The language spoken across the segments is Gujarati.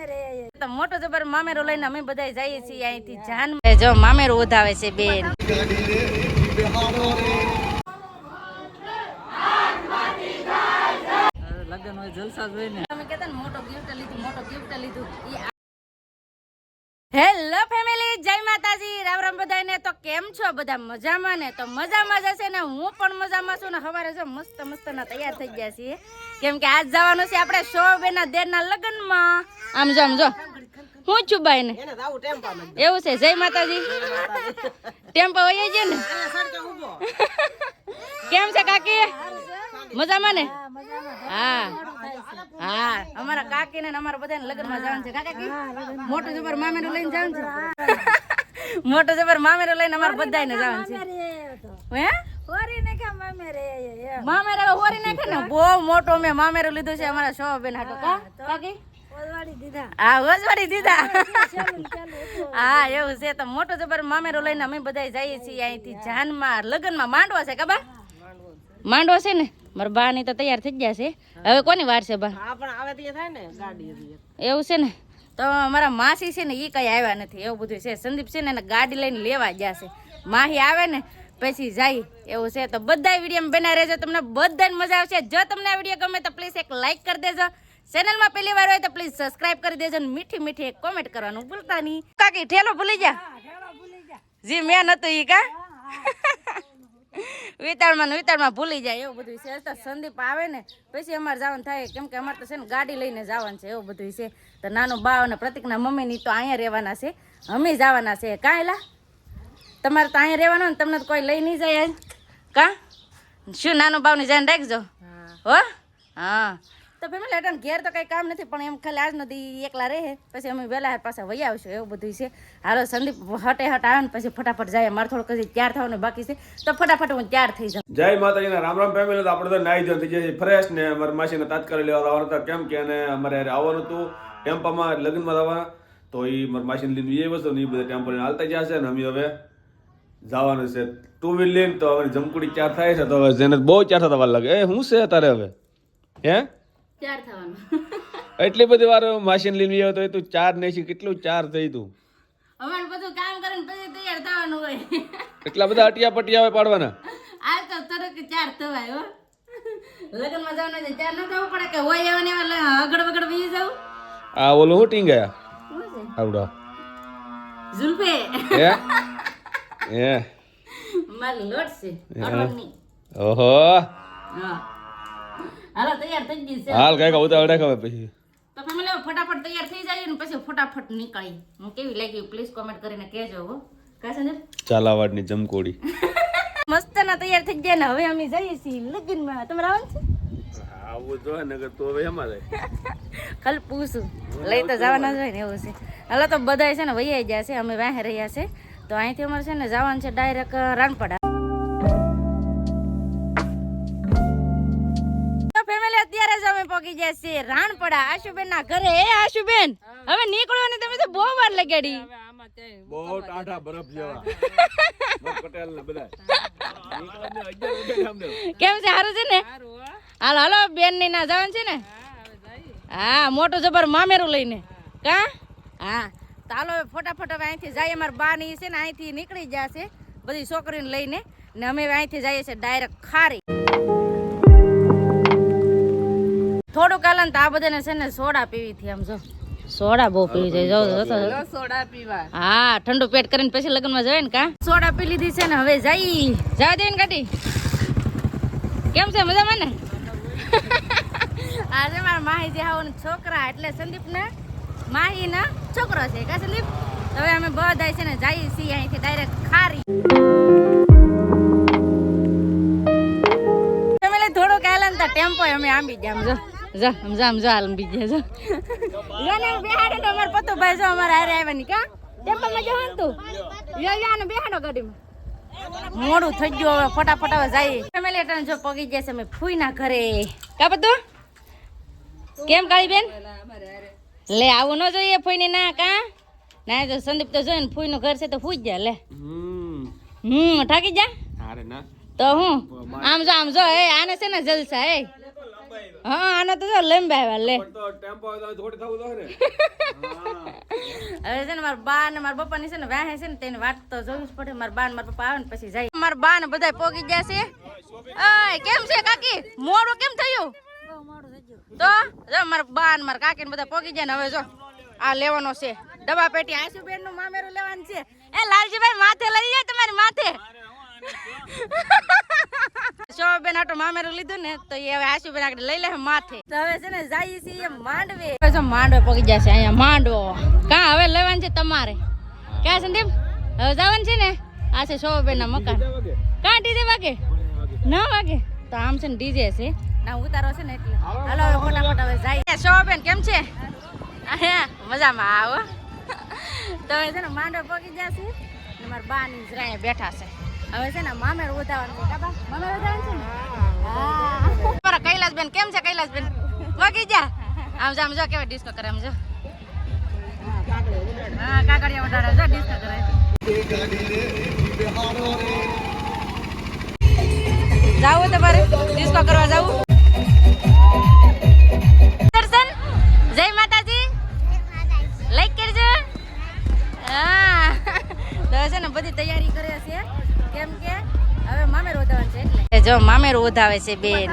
તો મોટો જબર મામેરો લઈને અમે બધા જઈએ છીએ અહીંથી જાન જો મામેરો ઉધાવે છે બેન લગન હોય જલસા જોઈને તમે કહેતા ને મોટો ગિફ્ટ લીધું હેલો ફેમિલી જય માતાજી રામ રામ બધાને તો કેમ છો બધા મજામાં ને તો મજામાં જ હશે ને હું પણ મજામાં છું ને સવારે જો મસ્ત ના તૈયાર થઈ ગયા છીએ કેમ કે આજ જવાનું છે આપણે શોભેના દેરના લગ્નમાં આમ જો હું છું બાઈ ને એવું છે જય માતાજી ટેમ્પો હોય છે ને કેમ છે કાકી મજામાં ને હા અમારા કાકી ને અમારા બધાને લગ્નમાં જવાનું છે કાકી મોટું જબર મામેરું લઈને જવાનું છે મોટું જબર મામેરું લઈને અમારા બધાને જવાનું છે હે મામેરે હોરી નાખે ને બહુ મોટો મેં મામેરું લીધું છે અમારા શોભાબેન હાટો કાકી વજવાડી દીધા હા એવું છે તો મોટો જબર મામેરો લઈને અમે બધા જઈએ છીએ અહીંથી જાનમાં લગ્નમાં માંડવા છે કબા માંડવો છે ને મારા બા ની તો તૈયાર થઈ ગયા છે હવે કોની વાર છે બા એવું છે ને તો મારા માસી છે ને એ કઈ આવ્યા નથી એવું બધું છે સંદીપ છે ને ગાડી લઈને લેવા ગયા છે માહી આવે ને પછી જાય એવું છે તો બધા વિડીયો બનાવી રહેજો તમને બધાને મજા આવશે જો તમને આ વિડીયો ગમે તો પ્લીઝ એક લાઈક કરી દેજો ચેનલમાં પહેલી વાર હોય તો પ્લીઝ સબસ્ક્રાઇબ કરી દેજો અને મીઠી એક કોમેન્ટ કરવાનું ભૂલતા નહીં કાકી ઠેલો ભૂલી જા જી મેં નતું ઈ કા વિતાળમાં ભૂલી જાય એવું બધું છે તો સંદીપ આવે ને પછી અમારે જવાનું થાય કેમ કે અમારે તો છે ને ગાડી લઈને જવાનું છે એવું બધું છે તો નાનું બા અને પ્રતિકના મમ્મીની તો અહીંયા રહેવાના છે અમે જવાના છે કાંઈલા તમારે તો અહીંયા રહેવાનું ને તમને તો કોઈ લઈ નહીં જાય કા શું નાનું બાવની જાણ રાખજો હો હા તો ફેમિલી એટલે ઘેર તો કઈ કામ નથી પણ એમ ખાલી આજ નથી એકલા રહે પછી અમે વહેલા પાછા વહી આવશું એવું બધું છે હાલો સંદીપ હટે આવે ને પછી ફટાફટ જાય મારે થોડુંક હજી તૈયાર થવાનું બાકી છે તો ફટાફટ હું તૈયાર થઈ જાઉં જય માતાજીના રામ રામ ફેમિલી તો આપણે તો નાઈ જવાનું થઈ જાય ફ્રેશ ને અમારી માસીને તાત્કાલિક લેવા આવવાનું હતા કેમ કે એને અમારે આવવાનું હતું ટેમ્પામાં લગ્નમાં આવવાના તો એ મારી માસીને લઈને એ વસ્તુ ને એ બધા ટેમ્પો લઈને હાલતા જશે ને અમે હવે જવાનું છે ટુ વ્હીલ લઈને તો હવે જમકુડી ચાર થાય છે તો હવે જેને બહુ ચાર થતા વાર લાગે એ શું છે તારે હવે હે એટલી બધી વાર માસીને લઈને આવ્યો તો એ તું ચાર નહીં કેટલું ચાર થઈ તું અમારે બધું કામ કરીને પછી તૈયાર થવાનું હોય એટલા બધા અટિયા પટિયા હોય પાડવાના આ તો તરત ચાર થવાય હો લગ્નમાં જવાનું છે ચાર ન થવું પડે કે હોય એવા ને એવા આગળ વગડ વી જાવ આ ઓલું હું ટીંગ ગયા આવડો ઝુલ્ફે એ મારી લોટ છે અડવાની ઓહો હા હાલો તૈયાર થઈ ગઈ છે હાલ કઈ ઉતાવળે ખબર પછી તો ફેમિલી ફટાફટ તૈયાર થઈ જાય ને પછી ફટાફટ નીકળી હું કેવી લાગી પ્લીઝ કોમેન્ટ કરીને કહેજો હો કા સંજય ચાલાવાડની જમકોડી મસ્ત ના તૈયાર થઈ ગયા ને હવે અમે જઈએ છીએ લગ્નમાં તમારે આવવાનું છે આવું જો નગર તો હવે એમાં જાય ખાલી પૂછું લઈ તો જવાના જ હોય ને એવું છે હાલો તો બધા છે ને વૈયા ગયા છે અમે વાહે રહ્યા છે તો અહીંથી અમારે છે ને જવાનું છે ડાયરેક્ટ રાણપડા અત્યારે જ અમે પહોંચી ગયા છીએ રાણપડા આશુબેન ના ઘરે એ આશુબેન હવે નીકળો ને તમે તો બહુ વાર લગાડી બહુ ટાઢા બરફ જેવા પટેલ ને બધા કેમ છે સારું છે ને હાલો હાલો બેન ની ના જવાનું છે ને હા મોટું જબર મામેરું લઈને કા હા ચાલો ફટાફટ હવે અહીંથી જઈએ અમારા બા ની છે ને અહીંથી નીકળી જશે બધી છોકરીને લઈને ને અમે અહીંથી જઈએ છીએ ડાયરેક્ટ ખારી થોડુંક હાલ તો આ બધાને છે ને સોડા પીવી થી આમ જો સોડા બહુ પીવી જાય જો સોડા પીવા હા ઠંડુ પેટ કરીને પછી લગ્નમાં જવાય ને કા સોડા પી લીધી છે ને હવે જઈ જવા દે ને કાઢી કેમ છે મજામાં ને આજે મારા માહી જે આવો છોકરા એટલે સંદીપ ને માહી ના છોકરો છે કા સંદીપ હવે અમે બધા છે ને જઈએ છીએ અહીંથી ડાયરેક્ટ ખારી થોડુંક હાલ તો ટેમ્પો અમે આંબી ગયા જો સમજામ જો હાલ બીજે જો યાને બેહાડે તો અમાર પતો ભાઈ જો અમાર હારે આવવાની કા ટેમ્પલ માં જવાનું તું યાને બેહાડો ગાડીમાં મોડું થઈ ગયું હવે ફટાફટ હવે જઈએ ફેમિલી ટન જો પગી જશે અમે ફૂઈના ઘરે કા બધું કેમ કાળી બેન લે આવું ન જોઈએ ફૂઈને ના કા ના તો સંદીપ તો જોઈને ફૂઈનું ઘર છે તો ફૂઈ જા લે થાકી જા અરે ના તો હું આમ જો એ આને છે ને જલસા એ હા આનો તો જો લંબા આવ્યા લે પણ તો ટેમ્પો આવે તો થોડી થવું તો ને હવે છે ને મારા બા ને મારા પપ્પા ની છે ને વાહે છે ને તેની વાત તો જોવી જ પડે મારા બા ને મારા પપ્પા આવે ને પછી જાય મારા બા ને બધા પોગી ગયા છે ઓય કેમ છે કાકી મોડું કેમ થયું તો જો મારા બા ને મારા કાકી ને બધા પોગી ગયા ને હવે જો આ લેવાનો છે ડબ્બા પેટી આશુબેન નું મામેરું લેવાનું છે એ લાલજીભાઈ માથે લઈ જાય તમારી માથે શોભાબેન આટો મામેરું લીધું ને તો એ હવે આશુબેન આગળ લઈ લે માથે તો હવે છે ને જાય છે માંડવે જો માંડવે પગી જશે અહીંયા માંડવો કા હવે લેવાનું છે તમારે ક્યાં સંદીપ હવે જવાનું છે ને આ છે શોભાબેન ના મકાન કા ડીજે વાગે ના વાગે તો આમ છે ને ડીજે છે ના ઉતારો છે ને એટલે હાલો હવે ફટાફટ હવે જાય શોભાબેન કેમ છે મજામાં આવો તો હવે છે ને માંડવે પગી જશે ને મારા બા ની જરાય બેઠા છે હવે છે ને મામેર ઉધાવાનું છે કાબા મામેર ઉધાવાનું છે ને હા મારા કૈલાસબેન કેમ છે કૈલાસબેન વાગી જા આમ જો કેવા ડિસ્કો કરે આમ જો હા કાકડિયા ઉડાડે જો ડિસ્કો કરે જાવું તમારે ડિસ્કો કરવા જાવું દર્શન જય માતાજી લાઈક કરજો હા તો છે ને બધી તૈયારી કરે છે કેમ કે હવે મામેર ઉધાવવાનું છે એટલે જો મામેર ઉધાવે છે બેન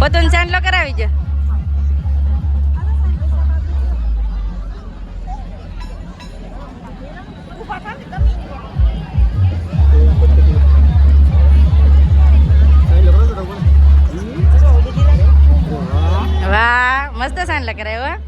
બધું ચાંદલો કરાવી જો વાહ મસ્ત ચાંદલા કરાવ્યો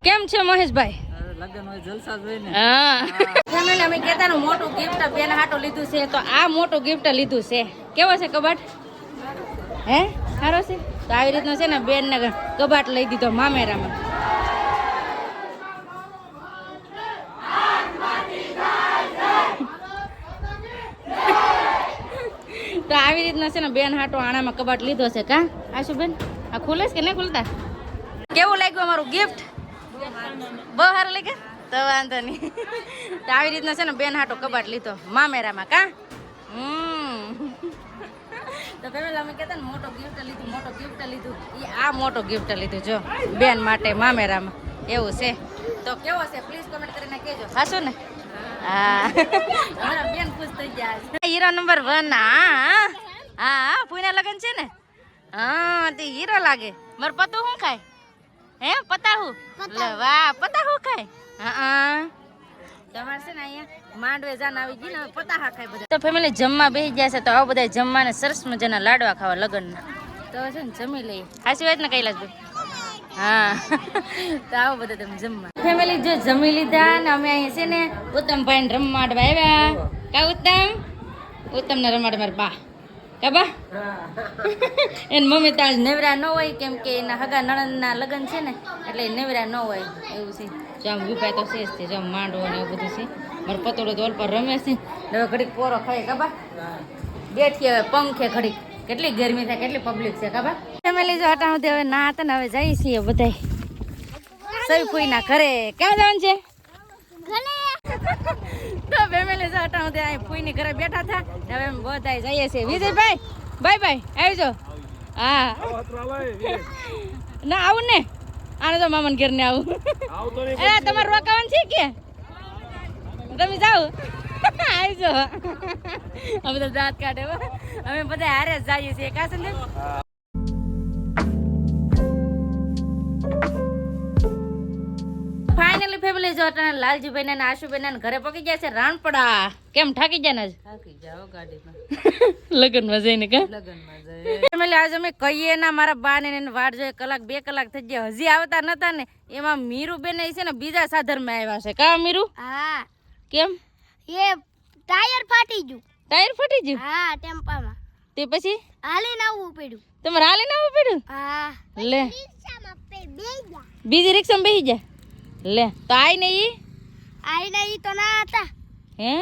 કેમ છે મહેશભાઈ લગન હોય જલસા જ હોય ને હા ફેમિલી અમે કેતાનું મોટું ગિફ્ટ બેન હાટો લીધું છે તો આ મોટું ગિફ્ટ લીધું છે કેવો છે કબાટ હે સારો છે તો આવી રીતનો છે ને બેન ને કબાટ લઈ દીધો મામેરામાં તો આવી રીતના છે ને બેન હાટો આણામાં કબાટ લીધો છે કા આશુબેન આ ખુલે છે કે નહીં ખુલતા કેવું લાગ્યું અમારું ગિફ્ટ બહુ સારું લાગ્યું તો વાંધો નહીં તો આવી રીતના છે ને બેન હાટો કબાટ લીધો મામેરામાં કા તો પેલા અમે કહેતા ને મોટો ગિફ્ટ લીધું એ આ મોટો ગિફ્ટ લીધું જો બેન માટે મામેરામાં એવું છે તો કેવો છે પ્લીઝ કમેન્ટ કરીને કહેજો હાશું ને હા અમારા બેન ખુશ થઈ ગયા છે હીરો નંબર 1 હા પુના લગન છે ને હા તે હીરો લાગે માર પતું શું ખાય હે પતાહુ વાહ પતાહુ ખાય હા તમારે છે ને અહીંયા માંડવે જાન આવી ગઈ ને પતાહા ખાય બધા તો ફેમિલી જમવા બેસી ગયા છે તો આવા બધા જમવાને સરસ મજાના લાડવા ખાવા લગનના તો છે ને જમી લઈએ હાચી વાત ને કૈલાસભાઈ હા તો આવો બધા તમે જમવા ફેમિલી જો જમી લીધા ને અમે અહીંયા છે ને ઉત્તમભાઈ ને રમાડવા આવ્યા કા ઉત્તમ ને રમાડ મારા બા કાબા એની મમ્મી તો આજ નેવરા ન હોય કેમ કે એના હગા નણંદના લગ્ન છે ને એટલે નેવરા ન હોય એવું છે જો આમ વિભાઈ તો છે જ તે જો માંડવો ને એવું બધું છે મારો પતોડો તો ઓલ પર રમે છે હવે ઘડીક પોરો ખાય કાબા બેઠી હવે પંખે ઘડીક કેટલી ગરમી થાય કેટલી પબ્લિક છે કાબા ફેમિલી જો હટા હવે ના હતા ને હવે જઈએ છીએ બધા સઈ ફૂઈના ઘરે ક્યાં જવાનું છે તો ફેમિલી જો હટા હવે અહીં ફૂઈની ઘરે બેઠા હતા હવે અમે બધા જઈએ છીએ વિજયભાઈ બાય બાય આવજો હા ના આવું ને આને તો મામાને ઘેર ને આવું એ તમારે રોકાવાનું છે કે તમે જાઓ આવજો અમે તો દાંત કાઢે અમે બધા હારે જ જઈએ છીએ કા સંદીપ ફાઇનલી ફેમિલી જો લાલજીભાઈ ને આશુભાઈ ને ઘરે પકી ગયા છે રાણપડા કેમ થાકી ગયા ને થાકી જાઓ ગાડીમાં લગનમાં જઈને કા લગનમાં જાય ફેમિલી આજ અમે કહીએ ના મારા બા ને વાટ જોઈએ કલાક 2 કલાક થઈ ગયા હજી આવતા નતા ને એમાં મીરુબેન છે ને બીજા સાધન માં આવ્યા છે કા મીરુ હા કેમ એ ટાયર ફાટી ગયું. ટાયર ફાટી ગયું હા ટેમ્પામાં તે પછી હાલીને આવવું પડ્યું. તમારે હાલીને આવવું પડ્યું હા લે રિક્ષામાં બેહી ગયા. બીજી રિક્ષામાં બેસી જા લે તો આઈ ને ઈ આઈને ઈ તો ના હતા. હે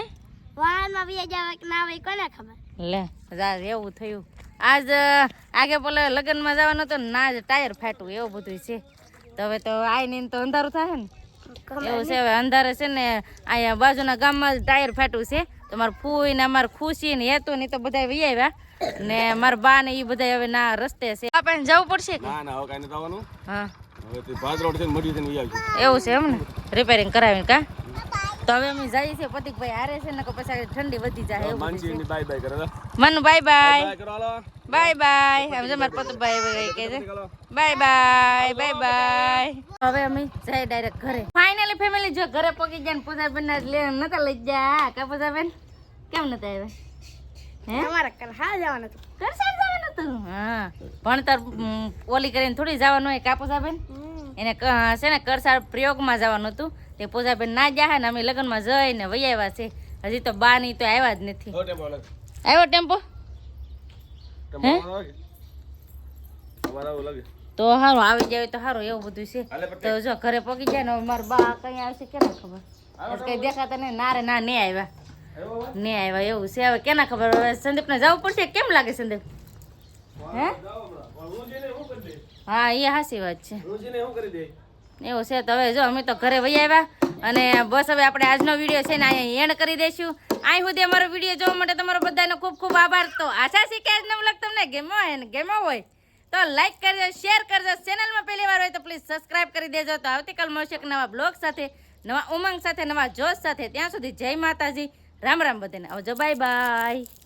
વાહનમાં વહી જાવે કે ના આવે કોને ખબર. લે જા એવું થયું આજ આગે બોલે લગ્નમાં જવાનું હતું ને ના જ ટાયર ફાટ્યું એવું બધું છે તો હવે તો આઈને તો અંધારું થાય ને એવું છે હવે અંધારે છે ને અહીંયા બાજુના ગામમાં જ ટાયર ફાટ્યું છે તો મારા ફૂઈ ને અમારે ખુશી ને હેતુ ને તો બધા વહી આવ્યા ને મારા બા ને એ બધા હવે ના રસ્તે છે આપણે જવું પડશે કે ના ના હવે કાંઈ નથી આવવાનું હા હવે તે ભાત રોડ છે ને મળી થઈને આવજો એવું છે એમ ને રિપેરિંગ કરાવીને કા તો હવે અમે જઈએ છીએ પતિકભાઈ હારે છે ને પછી ઠંડી વધી જાય એવું બધું માનસી બાય બાય કરે મનુ બાય બાય બાય કરો હાલો બાય બાય હવે અમારા પતુભાઈ કહે છે બાય બાય બાય બાય હવે અમે જઈએ ડાયરેક્ટ ઘરે ફાઇનલી ફેમિલી જો ઘરે પહોંચી ગયા ને પૂજાબેન ના લે નતા લઈ જા કા પૂજાબેન કેમ નતા આવ્યા હે તમારે કલ હા જવાનું હતું. કરસાર જવાનું હતું હા ભણતર ઓલી કરીને થોડી જવાનું હોય કા પૂજાબેન એને છે ને કરસાર પ્રયોગમાં જવાનું હતું તે પૂજાબેન ના જાય ને અમે લગ્નમાં જઈને વહી આવ્યા છે હજી તો બા ની તો આવ્યા જ નથી હો ટેમ્પો લાગે આવ્યો ટેમ્પો ટેમ્પો લાગે અમારા આવું લાગે તો સારું આવી જાય તો સારું એવું બધું છે હાલે તો જો ઘરે પગી જાય ને હવે મારા બા કઈ આવશે કેને ખબર કઈ દેખાતા નહીં નારે ના નહીં આવ્યા નહીં આવ્યા એવું છે હવે કેના ખબર હવે સંદીપ ને જવું પડશે કેમ લાગે સંદીપ હે હા એ હાસી વાત છે રોજીને શું કરી દે એવું છે તો હવે જો અમે તો ઘરે વહી આવ્યા અને બસ હવે આપણે આજનો વિડીયો છે ને અહીંયા એન્ડ કરી દઈશું અહીં સુધી અમારો વિડીયો જોવા માટે તમારો બધાનો ખૂબ ખૂબ આભાર તો આશા છે કે આજનો વ્લોગ તમને ગમ્યો હોય તો લાઈક કરજો શેર કરજો ચેનલમાં પહેલી વાર હોય તો પ્લીઝ સબસ્ક્રાઇબ કરી દેજો તો આવતીકાલ મળશે એક નવા બ્લોગ સાથે નવા ઉમંગ સાથે નવા જોશ સાથે ત્યાં સુધી જય માતાજી રામ રામ બધાને આવજો બાય બાય